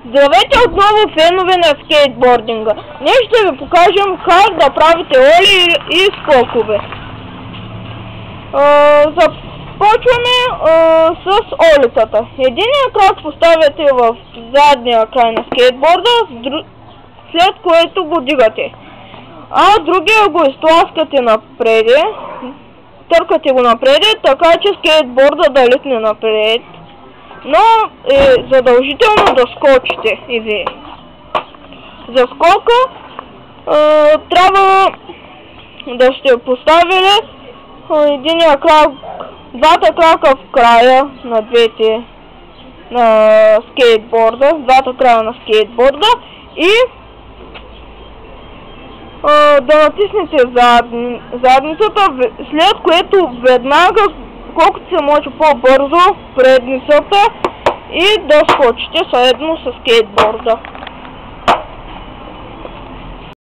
Здравейте отново, фенове на скейтбординга! Ние ще ви покажем как да правите оли и скокове. Започваме с олитата. Единия крак поставяте в задния край на скейтборда, след което го дигате. А другия го изтласкате напреде, търкате го напреде, така че скейтборда да литне напред. Но е задължително да скочите и вие. За скока трябва да сте поставили единия крак, двата крака в края на на скейтборда, двата края на скейтборда и да натиснете задницата, след което веднага, колкото се може по-бързо, предницата и да скочите заедно с скейтборда.